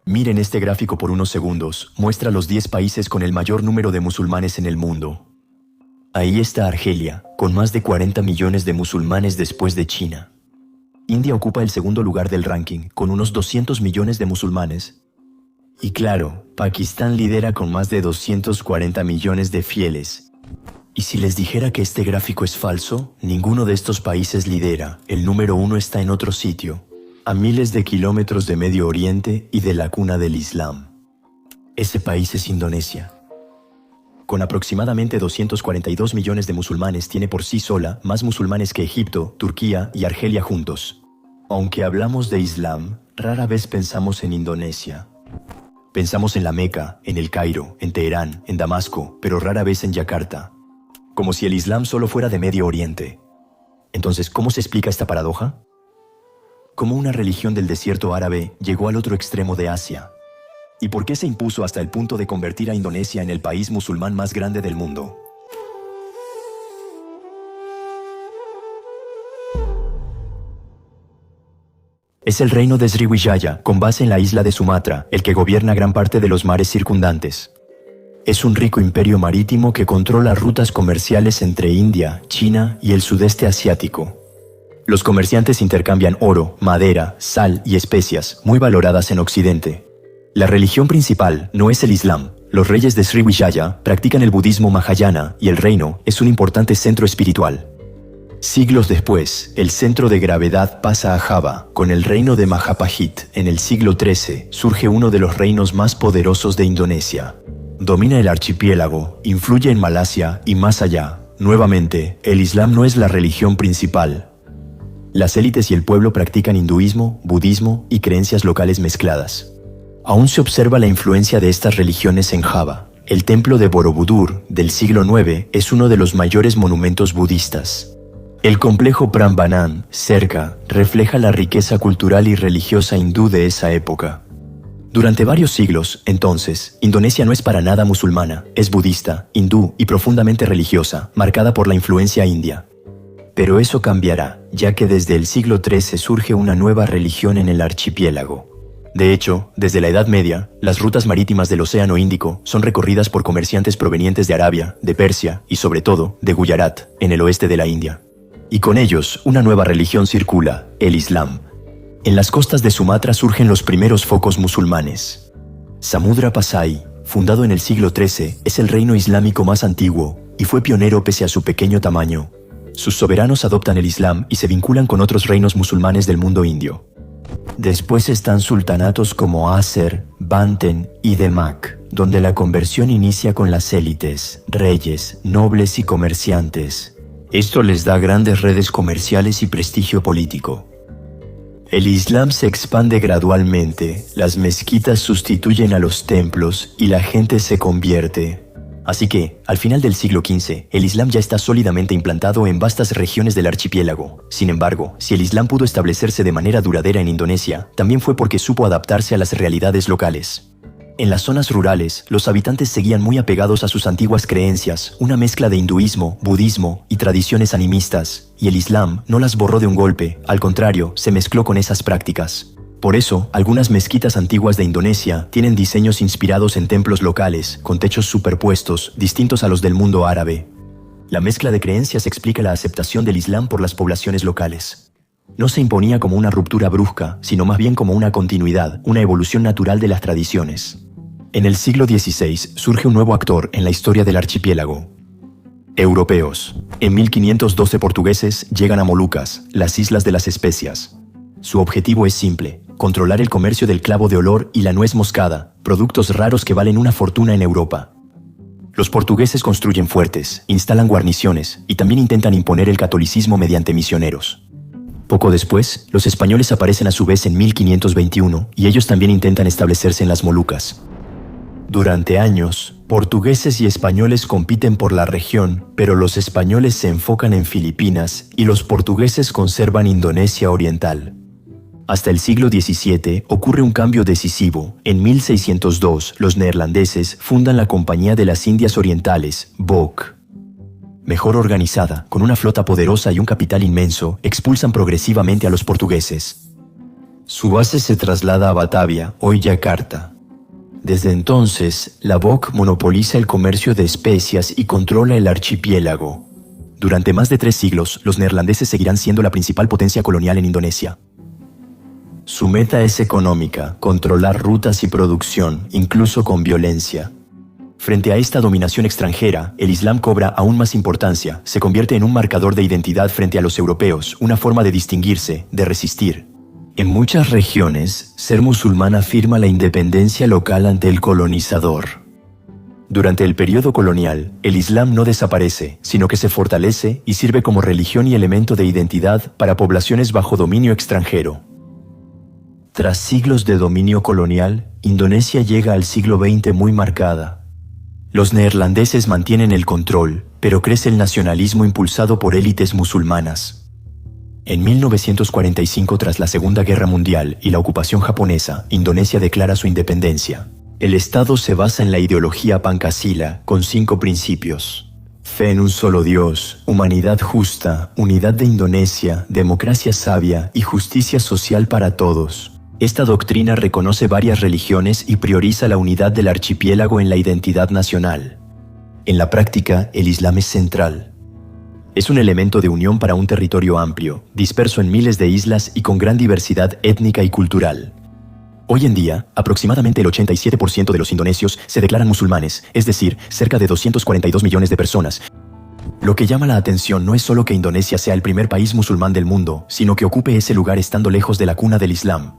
Miren este gráfico por unos segundos. Muestra los 10 países con el mayor número de musulmanes en el mundo. Ahí está Argelia, con más de 40 millones de musulmanes después de China. India ocupa el segundo lugar del ranking, con unos 200 millones de musulmanes. Y claro, Pakistán lidera con más de 240 millones de fieles. Y si les dijera que este gráfico es falso, ninguno de estos países lidera. El número 1 está en otro sitio, a miles de kilómetros de Medio Oriente y de la cuna del Islam. Ese país es Indonesia. Con aproximadamente 242 millones de musulmanes, tiene por sí sola más musulmanes que Egipto, Turquía y Argelia juntos. Aunque hablamos de Islam, rara vez pensamos en Indonesia. Pensamos en la Meca, en El Cairo, en Teherán, en Damasco, pero rara vez en Yakarta. Como si el Islam solo fuera de Medio Oriente. Entonces, ¿cómo se explica esta paradoja? ¿Cómo una religión del desierto árabe llegó al otro extremo de Asia? ¿Y por qué se impuso hasta el punto de convertir a Indonesia en el país musulmán más grande del mundo? Es el reino de Sriwijaya, con base en la isla de Sumatra, el que gobierna gran parte de los mares circundantes. Es un rico imperio marítimo que controla rutas comerciales entre India, China y el sudeste asiático. Los comerciantes intercambian oro, madera, sal y especias, muy valoradas en Occidente. La religión principal no es el Islam. Los reyes de Sriwijaya practican el budismo Mahayana y el reino es un importante centro espiritual. Siglos después, el centro de gravedad pasa a Java. Con el reino de Majapahit, en el siglo XIII, surge uno de los reinos más poderosos de Indonesia. Domina el archipiélago, influye en Malasia y más allá. Nuevamente, el Islam no es la religión principal. Las élites y el pueblo practican hinduismo, budismo y creencias locales mezcladas. Aún se observa la influencia de estas religiones en Java. El templo de Borobudur, del siglo IX, es uno de los mayores monumentos budistas. El complejo Prambanan, cerca, refleja la riqueza cultural y religiosa hindú de esa época. Durante varios siglos, entonces, Indonesia no es para nada musulmana, es budista, hindú y profundamente religiosa, marcada por la influencia india. Pero eso cambiará, ya que desde el siglo XIII surge una nueva religión en el archipiélago. De hecho, desde la Edad Media, las rutas marítimas del Océano Índico son recorridas por comerciantes provenientes de Arabia, de Persia y sobre todo de Gujarat, en el oeste de la India. Y con ellos, una nueva religión circula, el Islam. En las costas de Sumatra surgen los primeros focos musulmanes. Samudra Pasai, fundado en el siglo XIII, es el reino islámico más antiguo y fue pionero pese a su pequeño tamaño. Sus soberanos adoptan el Islam y se vinculan con otros reinos musulmanes del mundo indio. Después están sultanatos como Aser, Banten y Demak, donde la conversión inicia con las élites, reyes, nobles y comerciantes. Esto les da grandes redes comerciales y prestigio político. El Islam se expande gradualmente, las mezquitas sustituyen a los templos y la gente se convierte. Así que, al final del siglo XV, el Islam ya está sólidamente implantado en vastas regiones del archipiélago. Sin embargo, si el Islam pudo establecerse de manera duradera en Indonesia, también fue porque supo adaptarse a las realidades locales. En las zonas rurales, los habitantes seguían muy apegados a sus antiguas creencias, una mezcla de hinduismo, budismo y tradiciones animistas, y el Islam no las borró de un golpe, al contrario, se mezcló con esas prácticas. Por eso, algunas mezquitas antiguas de Indonesia tienen diseños inspirados en templos locales, con techos superpuestos, distintos a los del mundo árabe. La mezcla de creencias explica la aceptación del Islam por las poblaciones locales. No se imponía como una ruptura brusca, sino más bien como una continuidad, una evolución natural de las tradiciones. En el siglo XVI surge un nuevo actor en la historia del archipiélago. Europeos. En 1512 portugueses llegan a Molucas, las Islas de las Especias. Su objetivo es simple, controlar el comercio del clavo de olor y la nuez moscada, productos raros que valen una fortuna en Europa. Los portugueses construyen fuertes, instalan guarniciones y también intentan imponer el catolicismo mediante misioneros. Poco después, los españoles aparecen a su vez en 1521 y ellos también intentan establecerse en las Molucas. Durante años, portugueses y españoles compiten por la región, pero los españoles se enfocan en Filipinas y los portugueses conservan Indonesia Oriental. Hasta el siglo XVII ocurre un cambio decisivo. En 1602, los neerlandeses fundan la Compañía de las Indias Orientales, BOC. Mejor organizada, con una flota poderosa y un capital inmenso, expulsan progresivamente a los portugueses. Su base se traslada a Batavia, hoy Yakarta. Desde entonces, la BOC monopoliza el comercio de especias y controla el archipiélago. Durante más de 3 siglos, los neerlandeses seguirán siendo la principal potencia colonial en Indonesia. Su meta es económica, controlar rutas y producción, incluso con violencia. Frente a esta dominación extranjera, el Islam cobra aún más importancia, se convierte en un marcador de identidad frente a los europeos, una forma de distinguirse, de resistir. En muchas regiones, ser musulmán afirma la independencia local ante el colonizador. Durante el periodo colonial, el Islam no desaparece, sino que se fortalece y sirve como religión y elemento de identidad para poblaciones bajo dominio extranjero. Tras siglos de dominio colonial, Indonesia llega al siglo XX muy marcada. Los neerlandeses mantienen el control, pero crece el nacionalismo impulsado por élites musulmanas. En 1945, tras la Segunda Guerra Mundial y la ocupación japonesa, Indonesia declara su independencia. El Estado se basa en la ideología Pancasila, con 5 principios: fe en un solo Dios, humanidad justa, unidad de Indonesia, democracia sabia y justicia social para todos. Esta doctrina reconoce varias religiones y prioriza la unidad del archipiélago en la identidad nacional. En la práctica, el Islam es central. Es un elemento de unión para un territorio amplio, disperso en miles de islas y con gran diversidad étnica y cultural. Hoy en día, aproximadamente el 87% de los indonesios se declaran musulmanes, es decir, cerca de 242 millones de personas. Lo que llama la atención no es solo que Indonesia sea el primer país musulmán del mundo, sino que ocupe ese lugar estando lejos de la cuna del Islam.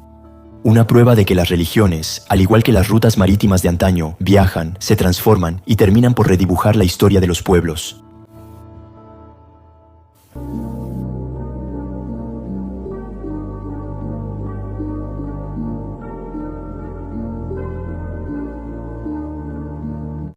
Una prueba de que las religiones, al igual que las rutas marítimas de antaño, viajan, se transforman y terminan por redibujar la historia de los pueblos.